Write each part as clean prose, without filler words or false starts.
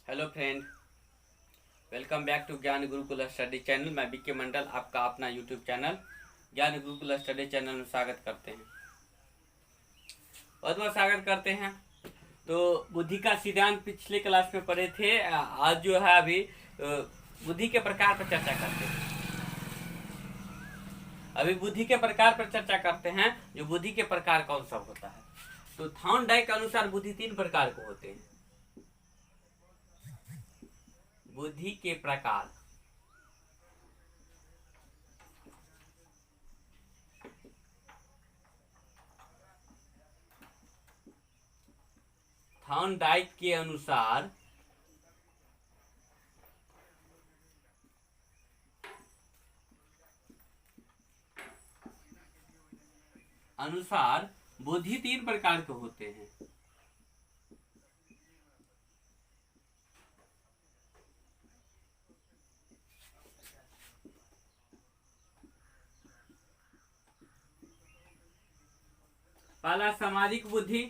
Hello friend, welcome back to Gyan Gurukul study channel. मैं BK Mandal आपका अपना यूट्यूब चैनल ज्ञान गुरुकुल स्टडी चैनल में स्वागत करते हैं। बहुत बहुत स्वागत करते हैं। तो बुद्धि का सिद्धांत पिछले क्लास में पढ़े थे। आज जो है अभी बुद्धि के प्रकार पर चर्चा करते हैं। अभी बुद्धि के प्रकार पर चर्चा करते हैं। जो बुद्धि के प्रकार कौन सा होता है, तो थॉर्नडाइक के अनुसार बुद्धि 3 प्रकार के होते हैं। बुद्धि के प्रकार थॉर्नडाइक के अनुसार बुद्धि 3 प्रकार के होते हैं। पहला सामाजिक बुद्धि,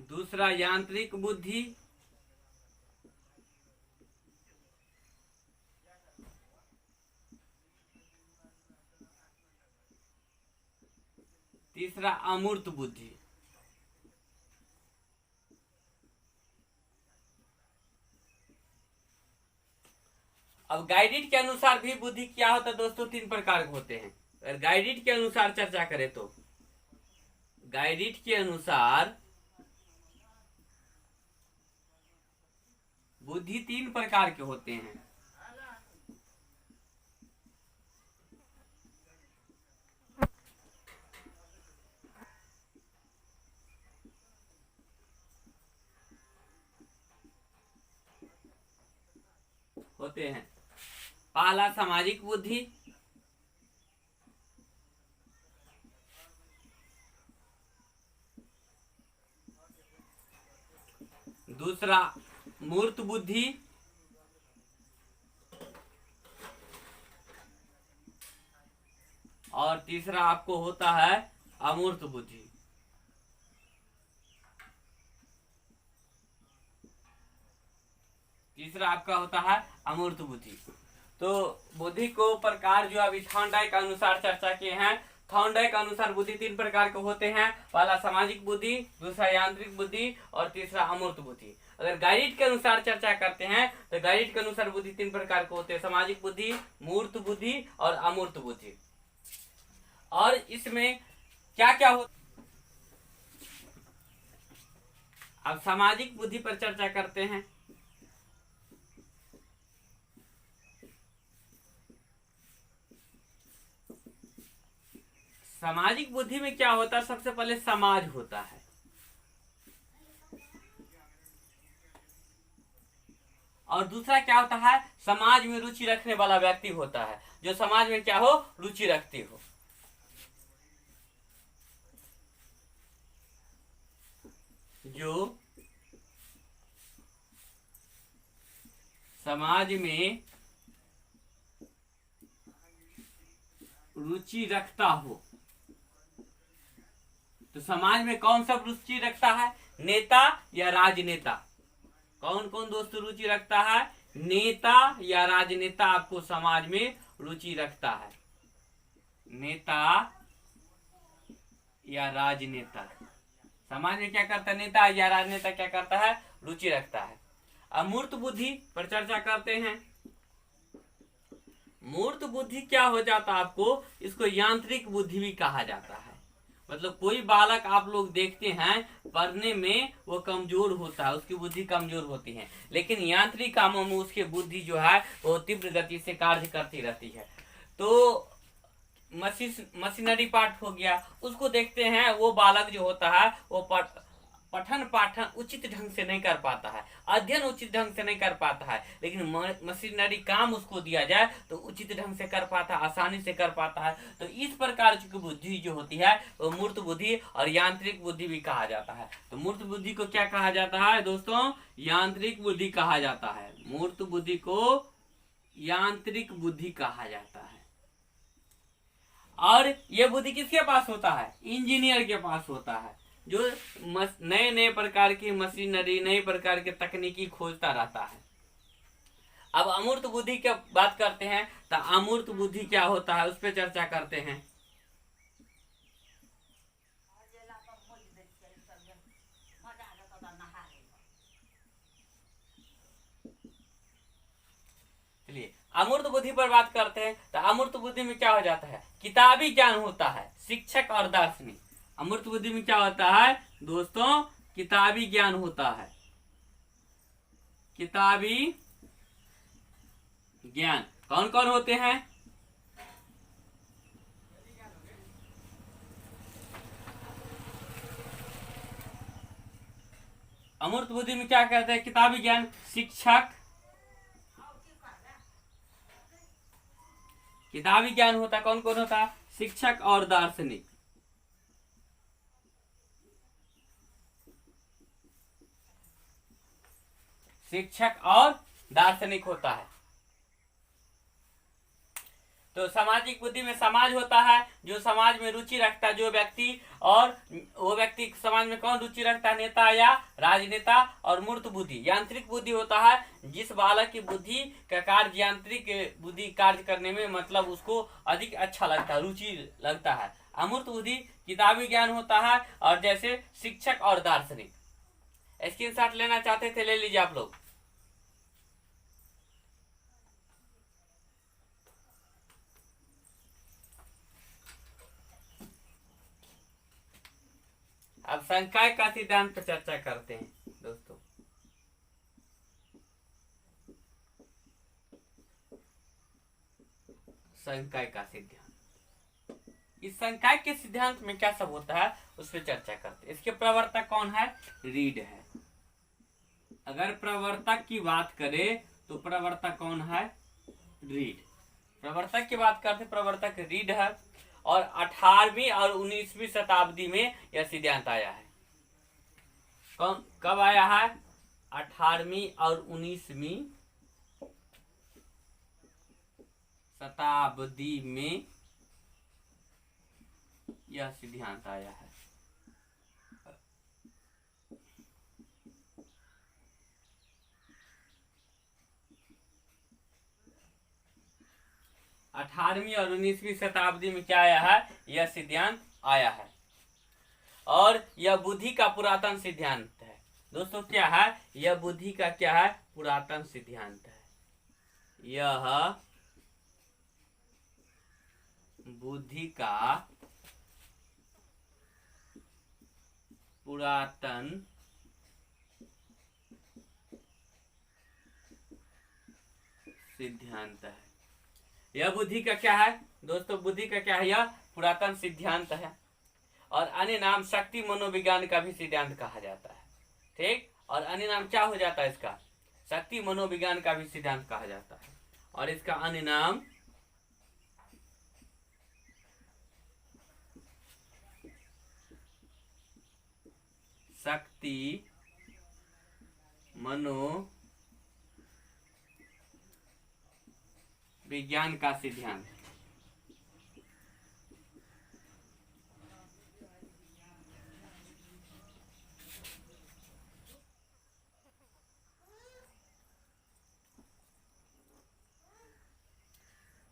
दूसरा यांत्रिक बुद्धि, तीसरा अमूर्त बुद्धि। अब गाइडेड के अनुसार भी बुद्धि क्या होता है दोस्तों, 3 प्रकार के होते हैं। अगर गाइडेड के अनुसार चर्चा करें तो गाइडेड के अनुसार बुद्धि 3 प्रकार के होते हैं। पहला सामाजिक बुद्धि, दूसरा मूर्त बुद्धि, और तीसरा आपको होता है अमूर्त बुद्धि। तीसरा आपका होता है अमूर्त बुद्धि। तो बुद्धि को प्रकार जो अभी थॉर्नडाइक के अनुसार चर्चा किए हैं। थॉर्नडाइक के अनुसार बुद्धि 3 प्रकार के होते हैं। पहला सामाजिक बुद्धि, दूसरा यांत्रिक बुद्धि और तीसरा अमूर्त बुद्धि। अगर गाइडेड के अनुसार चर्चा करते हैं तो गाइडेड के अनुसार बुद्धि 3 प्रकार के होते हैं: सामाजिक बुद्धि, मूर्त बुद्धि और अमूर्त बुद्धि। और इसमें क्या क्या हो, अब सामाजिक बुद्धि पर चर्चा करते हैं। सामाजिक बुद्धि में क्या होता है, सबसे पहले समाज होता है। और दूसरा क्या होता है, समाज में रुचि रखने वाला व्यक्ति होता है, जो समाज में क्या हो, रुचि रखती हो। जो समाज में रुचि रखता हो। तो समाज में कौन सा रुचि रखता है, नेता या राजनेता? कौन कौन दोस्त रुचि रखता है, नेता या राजनेता आपको समाज में रुचि रखता है। नेता या राजनेता समाज में क्या करता है, नेता या राजनेता क्या करता है, रुचि रखता है। अमूर्त बुद्धि पर चर्चा करते हैं। मूर्त बुद्धि क्या हो जाता है आपको, इसको यांत्रिक बुद्धि भी कहा जाता है। मतलब कोई बालक आप लोग देखते हैं पढ़ने में वो कमजोर होता है, उसकी बुद्धि कमजोर होती है, लेकिन यांत्रिक कामों में उसकी बुद्धि जो है वो तीव्र गति से कार्य करती रहती है। तो मशीनरी पार्ट हो गया, उसको देखते हैं वो बालक जो होता है वो पठन पाठन उचित ढंग से नहीं कर पाता है, अध्ययन उचित ढंग से नहीं कर पाता है, लेकिन मशीनरी काम उसको दिया जाए तो उचित ढंग से कर पाता है, आसानी से कर पाता है। तो इस प्रकार की बुद्धि जो होती है वो मूर्त बुद्धि और यांत्रिक बुद्धि भी कहा जाता है। तो मूर्त बुद्धि को क्या कहा जाता है दोस्तों, यांत्रिक बुद्धि कहा जाता है। मूर्त बुद्धि को यांत्रिक बुद्धि कहा जाता है। और ये बुद्धि किसके पास होता है? इंजीनियर के पास होता है, जो नए नए प्रकार की मशीनरी, नए प्रकार के तकनीकी खोजता रहता है। अब अमूर्त बुद्धि की बात करते हैं, तो अमूर्त बुद्धि क्या होता है उस पर चर्चा करते हैं। चलिए अमूर्त बुद्धि पर बात करते हैं। तो अमूर्त बुद्धि में क्या हो जाता है? किताबी ज्ञान होता है, शिक्षक और दार्शनिक। अमूर्त बुद्धि में क्या होता है दोस्तों? किताबी ज्ञान होता है, किताबी ज्ञान। कौन कौन होते हैं? अमूर्त बुद्धि में क्या कहते हैं? किताबी ज्ञान, शिक्षक, किताबी ज्ञान होता है। कौन कौन होता है? शिक्षक और दार्शनिक। शिक्षक और दार्शनिक होता है। तो सामाजिक बुद्धि में समाज होता है, जो समाज में रुचि रखता है, जो व्यक्ति, और वो व्यक्ति समाज में कौन रुचि रखता है? नेता या राजनेता। और मूर्त बुद्धि, यांत्रिक बुद्धि होता है, जिस बालक की बुद्धि का कार्य, यांत्रिक बुद्धि कार्य करने में मतलब उसको अधिक अच्छा लगता है, रुचि लगता है। अमूर्त बुद्धि किताबी ज्ञान होता है, और जैसे शिक्षक और दार्शनिक। स्क्रीनशॉट लेना चाहते थे, ले लीजिए आप लोग। अब संकाय का सिद्धांत पर चर्चा करते हैं दोस्तों। संकाय का सिद्धांत, इस संकाय के सिद्धांत में क्या सब होता है उस पर चर्चा करते हैं। इसके प्रवर्तक कौन है? रीड है। अगर प्रवर्तक की बात करें तो प्रवर्तक कौन है? रीड। प्रवर्तक की बात करते, प्रवर्तक रीड है। और 18वीं और 19वीं शताब्दी में यह सिद्धांत आया है। कब आया है? 18वीं और 19वीं शताब्दी में यह सिद्धांत आया है। अठारहवीं और 19वीं शताब्दी में क्या आया है? यह सिद्धांत आया है। और यह बुद्धि का पुरातन सिद्धांत है दोस्तों। क्या है? यह बुद्धि का क्या है? पुरातन सिद्धांत है। यह बुद्धि का पुरातन सिद्धांत है। यह बुद्धि का क्या है दोस्तों? बुद्धि का क्या है? यह पुरातन सिद्धांत है। और अन्य नाम शक्ति मनोविज्ञान का भी सिद्धांत कहा जाता है। ठीक। और अन्य नाम क्या हो जाता है इसका? शक्ति मनोविज्ञान का भी सिद्धांत कहा जाता है। और इसका अन्य नाम शक्ति मनोविज्ञान का सिद्धांत।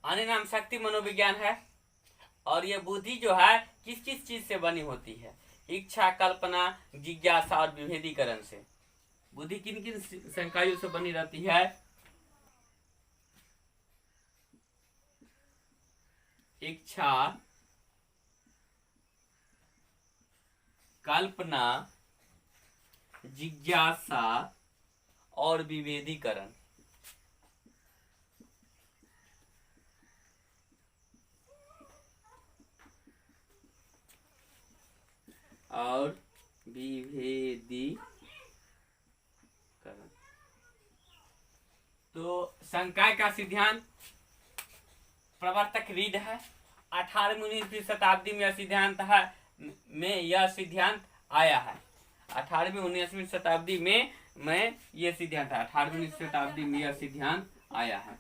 अन्य नाम शक्ति मनोविज्ञान है। और यह बुद्धि जो है किस किस चीज से बनी होती है? इच्छा, कल्पना, जिज्ञासा और विभेदीकरण से। बुद्धि किन किन संकायों से बनी रहती है? इच्छा, कल्पना, जिज्ञासा और विभेदीकरण। और विभेदीकरण। तो संकाय का सिद्धांत प्रवर्तक रीड है। 18वीं शताब्दी में यह सिद्धांत है, में यह सिद्धांत आया है। 18वीं 19वीं शताब्दी में यह सिद्धांत है। 18वीं शताब्दी में यह सिद्धांत आया है।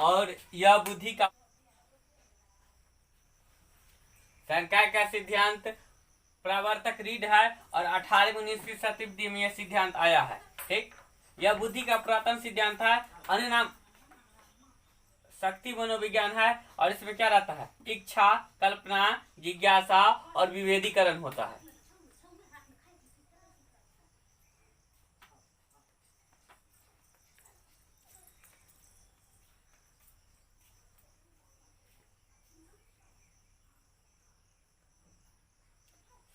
और यह बुद्धि का संकाय का सिद्धांत प्रवर्तक रीढ़ है और 18वीं 19वीं शताब्दी में यह सिद्धांत आया है। ठीक, यह बुद्धि का पुरातन सिद्धांत है। अन्य नाम शक्ति मनोविज्ञान है और इसमें क्या रहता है? इच्छा, कल्पना, जिज्ञासा और विभेदीकरण होता है।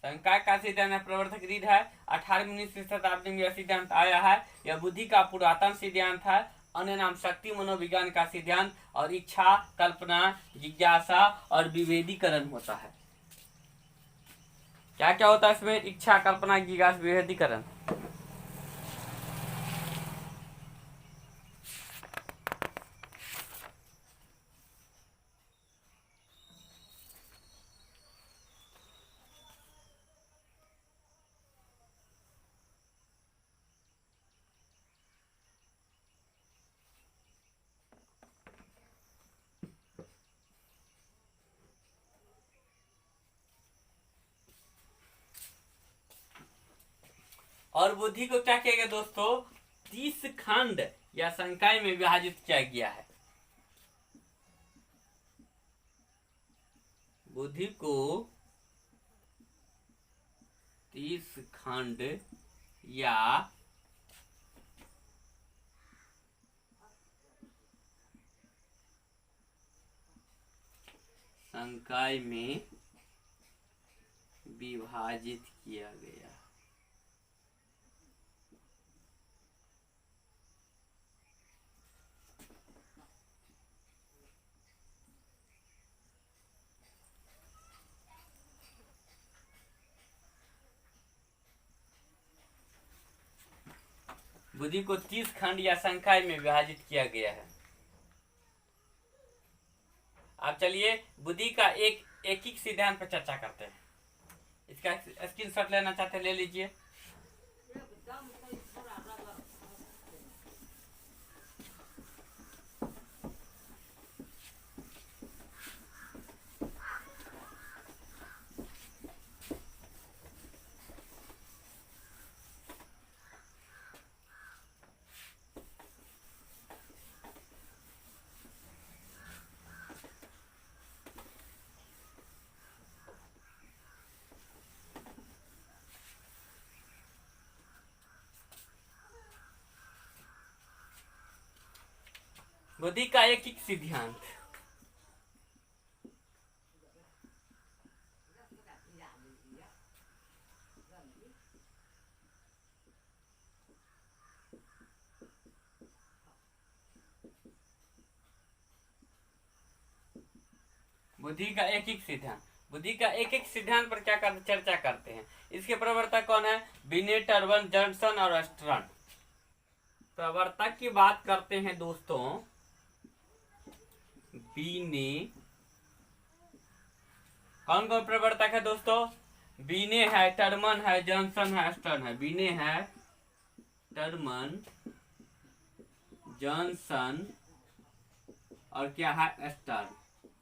संकाय का सिद्धांत प्रवर्तक रीढ़ है। 18वीं 19वीं शताब्दी में यह सिद्धांत आया है। यह बुद्धि का पुरातन सिद्धांत है। अन्य नाम शक्ति मनोविज्ञान का सिद्धांत और इच्छा, कल्पना, जिज्ञासा और विभेदीकरण होता है। क्या क्या होता है इसमें? इच्छा, कल्पना, जिज्ञासा, विभेदीकरण। और बुद्धि को क्या किया गया दोस्तों? 30 खंड या संकाय में विभाजित किया गया है। बुद्धि को 30 खंड या संकाय में विभाजित किया गया। बुद्धि को 30 खंड या संकाय में विभाजित किया गया है। अब चलिए बुद्धि का एक एक सिद्धांत पर चर्चा करते हैं। इसका स्क्रीनशॉट लेना चाहते हैं, ले लीजिए। बुद्धि का एक सिद्धांत। बुद्धि का एक सिद्धांत। बुद्धि का एक सिद्धांत पर क्या चर्चा करते हैं। इसके प्रवर्तक कौन है? बिनेट, टर्बन, जॉनसन और स्टर्न। प्रवर्तक की बात करते हैं दोस्तों, बीने। कौन कौन प्रवर्तक है दोस्तों? बीने है, टर्मन है, जॉनसन है, स्टर्न है। बीने है, टर्मन, जॉनसन और क्या है? स्टर्न।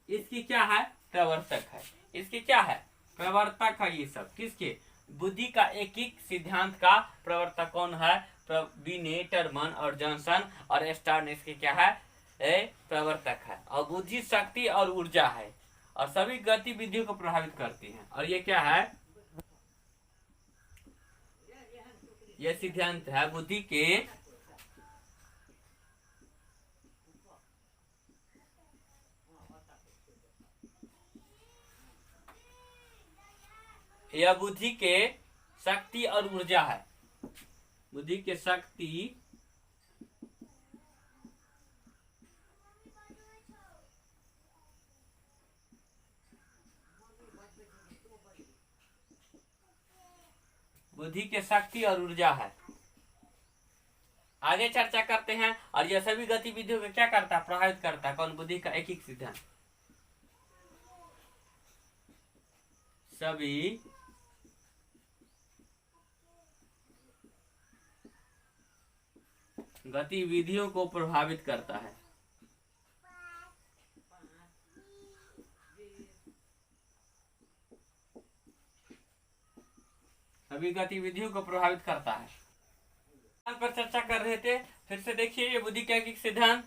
इसकी क्या है? प्रवर्तक है। इसके क्या है? प्रवर्तक है। ये सब किसके? बुद्धि का एक सिद्धांत का प्रवर्तक कौन है? बीने, टर्मन और जॉनसन और स्टर्न इसके क्या है? प्रवर्तक है। और बुद्धि शक्ति और ऊर्जा है और सभी गतिविधियों को प्रभावित करती है। और ये क्या है? यह सिद्धांत है बुद्धि के यह बुद्धि के शक्ति और ऊर्जा है। बुद्धि के शक्ति बुद्धि के शक्ति और ऊर्जा है। आगे चर्चा करते हैं। और यह सभी गतिविधियों को क्या करता है? प्रभावित करता है। कौन? बुद्धि का एक सिद्धांत। सभी गतिविधियों को प्रभावित करता है। सभी गतिविधियों को प्रभावित करता है। पर चर्चा कर रहे थे, फिर से देखिए ये बुद्धि का एक सिद्धांत।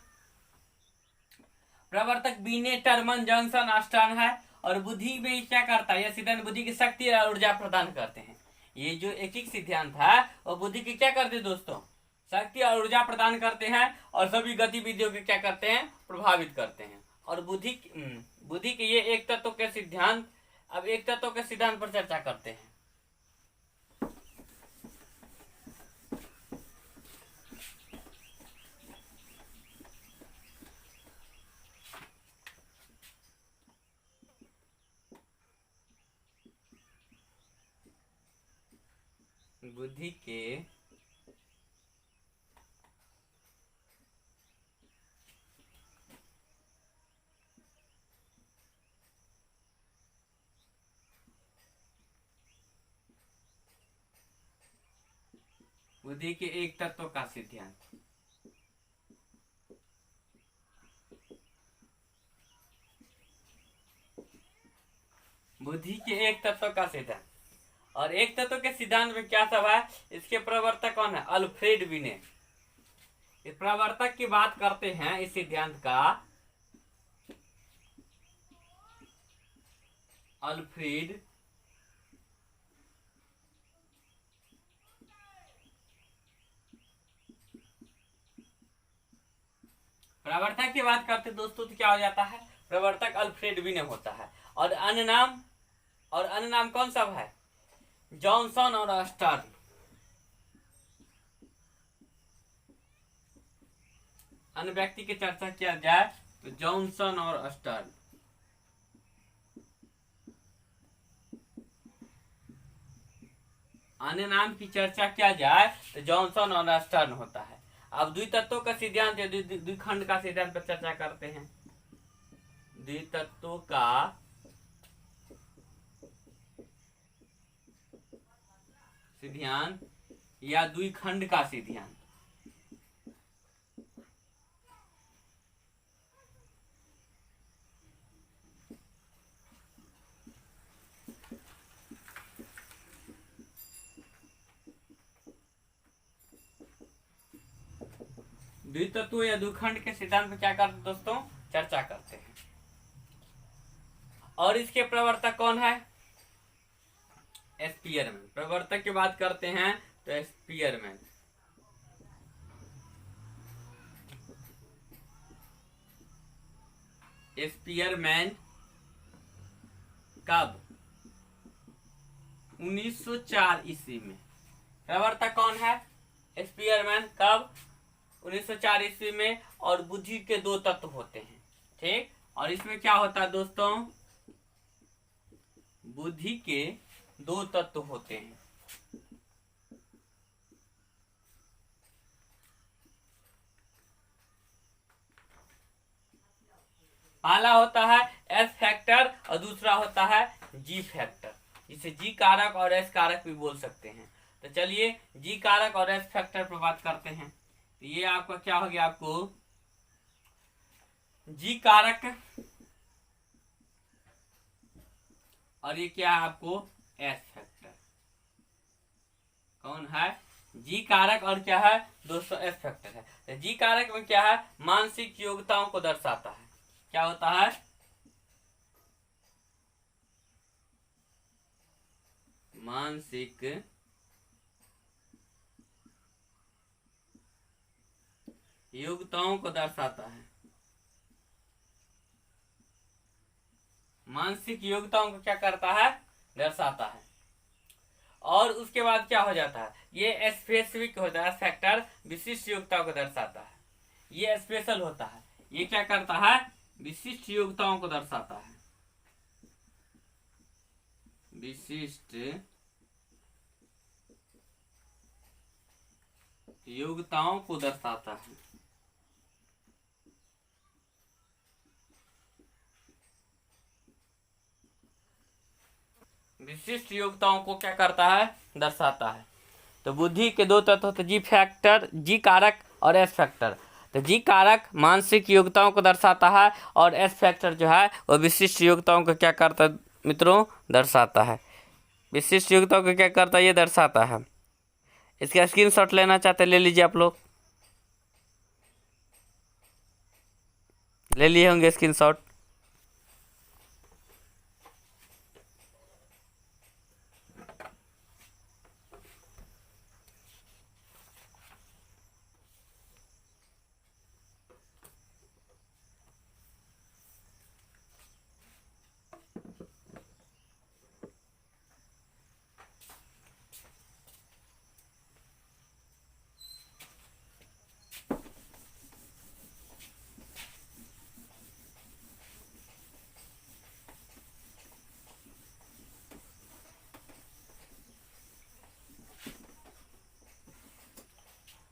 प्रवर्तक बीने टर्मन जॉनसन आस्टर्न है और बुद्धि में क्या करता है, यह सिद्धांत बुद्धि की शक्ति और ऊर्जा प्रदान करते हैं। ये जो एक सिद्धांत है वो बुद्धि की क्या करते हैं दोस्तों, शक्ति और ऊर्जा प्रदान करते हैं और सभी गतिविधियों के क्या करते हैं, प्रभावित करते हैं। और बुद्धि के ये एक तत्व के सिद्धांत। अब एक तत्व के सिद्धांत पर चर्चा करते हैं। बुद्धि के एक तत्व का सिद्धांत। बुद्धि के एक तत्व का सिद्धांत। और एक तत्व के सिद्धांत में क्या सब है, इसके प्रवर्तक कौन है, अल्फ्रेड बिने। इस प्रवर्तक की बात करते हैं इस सिद्धांत का, अल्फ्रेड प्रवर्तक की बात करते दोस्तों तो क्या हो जाता है, प्रवर्तक अल्फ्रेड बिने होता है। और अन्य नाम कौन सा है, जॉनसन और अस्टर्न। अन्य व्यक्ति की चर्चा किया जाए तो जॉनसन और अस्टर्न। अन्य नाम की चर्चा किया जाए तो जॉनसन और अस्टर्न होता है। अब द्वितत्वों का सिद्धांत या द्विखंड का सिद्धांत पर चर्चा करते हैं। द्वितत्वों का सिद्धांत या द्विखंड का सिद्धांत। द्वितत्व या द्विखंड के सिद्धांत में क्या करते दोस्तों, चर्चा करते हैं। और इसके प्रवर्तक कौन है, स्पीयरमैन। प्रवर्तक की बात करते हैं तो स्पीयरमैन। स्पीयरमैन कब, 1904 ईस्वी में। प्रवर्तक कौन है, स्पीयरमैन। कब, 1904 ईस्वी में। और बुद्धि के दो तत्व होते हैं, ठीक। और इसमें क्या होता है दोस्तों, बुद्धि के दो तत्व होते हैं। पहला होता है एस फैक्टर और दूसरा होता है जी फैक्टर। इसे जी कारक और एस कारक भी बोल सकते हैं। तो चलिए जी कारक और एस फैक्टर पर बात करते हैं। तो ये आपका क्या हो गया, आपको जी कारक और ये क्या है आपको एस फैक्टर। कौन है, जी कारक और क्या है दोस्तों, एस फैक्टर है। तो जी कारक में क्या है, मानसिक योग्यताओं को दर्शाता है। क्या होता है, मानसिक योग्यताओं को दर्शाता है। मानसिक योग्यताओं को क्या करता है, दर्शाता है। और उसके बाद क्या हो जाता है, ये स्पेसिफिक होता है, फैक्टर विशिष्ट योग्यताओं को दर्शाता है। ये स्पेशल होता है, ये क्या करता है, विशिष्ट योग्यताओं को दर्शाता है। विशिष्ट योग्यताओं को दर्शाता है। विशिष्ट योग्यताओं को क्या करता है, दर्शाता है। तो बुद्धि के दो तत्व होते, जी फैक्टर, जी कारक और एस फैक्टर। तो जी कारक मानसिक योग्यताओं को दर्शाता है और एस फैक्टर जो है वो विशिष्ट योग्यताओं को क्या करता है मित्रों, दर्शाता है। विशिष्ट योग्यता को क्या करता है, ये दर्शाता है। इसका स्क्रीनशॉट लेना चाहते ले लीजिए, आप लोग ले लिए होंगे स्क्रीनशॉट।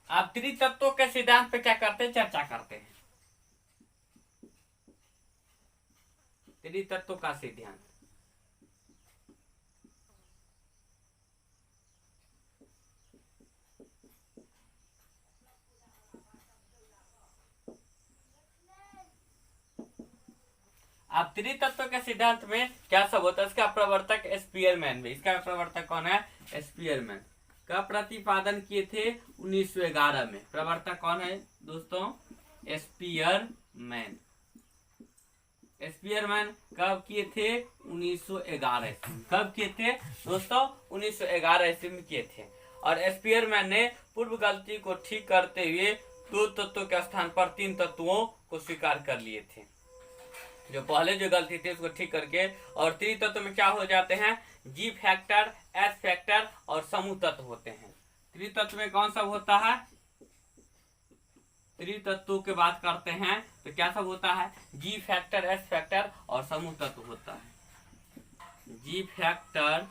आप त्रितत्वों के सिद्धांत पे क्या करते हैं, चर्चा करते हैं। त्रितत्व का सिद्धांत, आप त्रितत्व के सिद्धांत में क्या सब होता है, इसका प्रवर्तक स्पीयरमैन भी। इसका प्रवर्तक कौन है, स्पीयरमैन। कब प्रतिपादन किए थे, 1911 में। प्रवर्तक कौन है दोस्तों, स्पीयरमैन। स्पीयरमैन कब किए थे, 1911 ईस्वी में। कब किए थे दोस्तों, 1911 ईस्वी में किए थे। और स्पीयरमैन ने पूर्व गलती को ठीक करते हुए दो तत्वों के स्थान पर तीन तत्वों को स्वीकार कर लिए थे। जो पहले जो गलती थी उसको ठीक करके, और त्रितत्व में क्या हो जाते हैं, जी फैक्टर, एस फैक्टर और समूह तत्व होते हैं। त्रितत्व में कौन सा होता है, त्रितत्वों की बात करते हैं तो क्या सब होता है, जी फैक्टर, एस फैक्टर और समूह तत्व होता है। जी फैक्टर,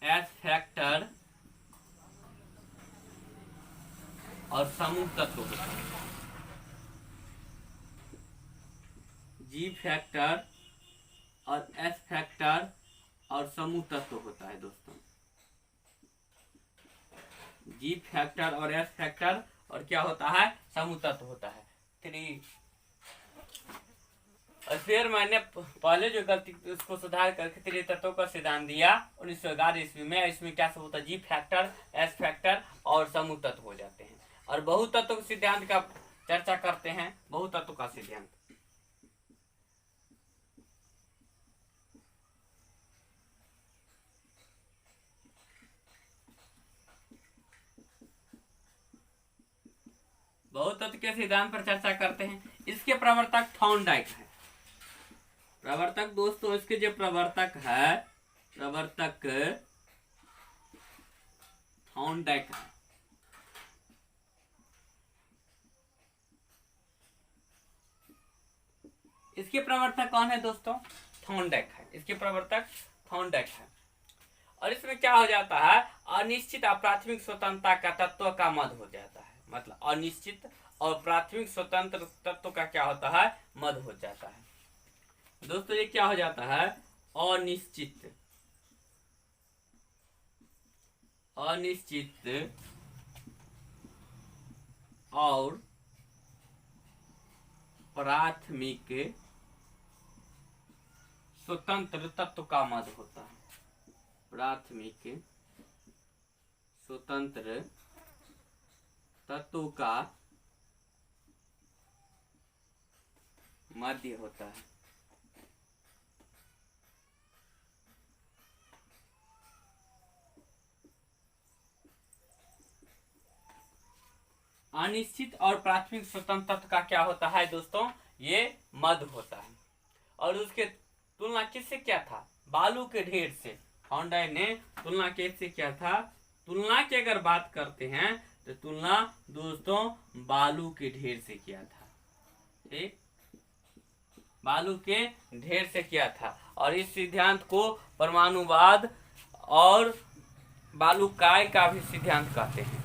एस फैक्टर और समूह तत्व होता है। जी फैक्टर और एस फैक्टर और समूह तत्व होता है दोस्तों। जी फैक्टर और एस फैक्टर और क्या होता है, समूह तत्व होता है। फिर मैंने पहले जो गलती उसको सुधार करके त्रितत्व का सिद्धांत दिया 1911 ईस्वी में। इसमें क्या सब होता है, जी फैक्टर, एस फैक्टर और समूह तत्व हो जाते हैं। और बहुतत्व सिद्धांत का चर्चा करते हैं, बहुतत्व का सिद्धांत। बहुतत्व के सिद्धांत पर चर्चा करते हैं। इसके प्रवर्तक थॉर्नडाइक है। प्रवर्तक दोस्तों, इसके जो प्रवर्तक है, प्रवर्तक थॉर्नडाइक है। इसके प्रवर्तक कौन है दोस्तों, थॉर्नडाइक है। इसके प्रवर्तक थॉर्नडाइक है। और इसमें क्या हो जाता है, अनिश्चित और प्राथमिक स्वतंत्रता का तत्व का मद हो जाता है। मतलब अनिश्चित और प्राथमिक स्वतंत्र तत्व का क्या होता है, मद हो जाता है दोस्तों। ये क्या हो जाता है, अनिश्चित, अनिश्चित और प्राथमिक स्वतंत्र तत्व का मद होता है। प्राथमिक स्वतंत्र तत्व का मध्य होता है। अनिश्चित और प्राथमिक स्वतंत्र तत्व का क्या होता है दोस्तों, ये मध्य होता है। और उसके तुलना किससे किया था, बालू के ढेर से। थॉर्नडाइक ने तुलना किससे किया था, तुलना की अगर बात करते हैं तो तुलना दोस्तों बालू के ढेर से किया था। ठीक, बालू के ढेर से किया था। और इस सिद्धांत को परमाणुवाद और बालूकाय का भी सिद्धांत कहते हैं।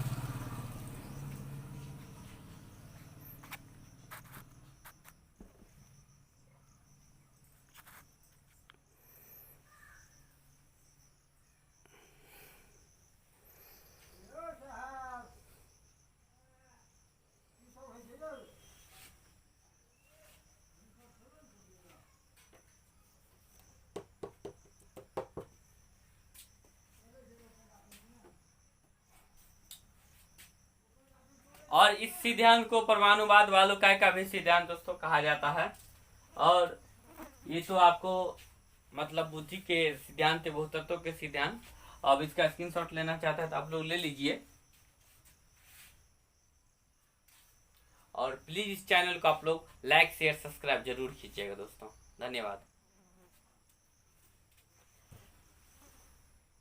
और इस सिद्धांत को परमाणुवाद वालुकाय का भी सिद्धांत दोस्तों कहा जाता है। और ये तो आपको मतलब बुद्धि के सिद्धांत, बहुतत्व के सिद्धांत। अब इसका स्क्रीनशॉट लेना चाहता है तो आप लोग ले लीजिए। और प्लीज इस चैनल को आप लोग लाइक शेयर सब्सक्राइब जरूर कीजिएगा दोस्तों। धन्यवाद।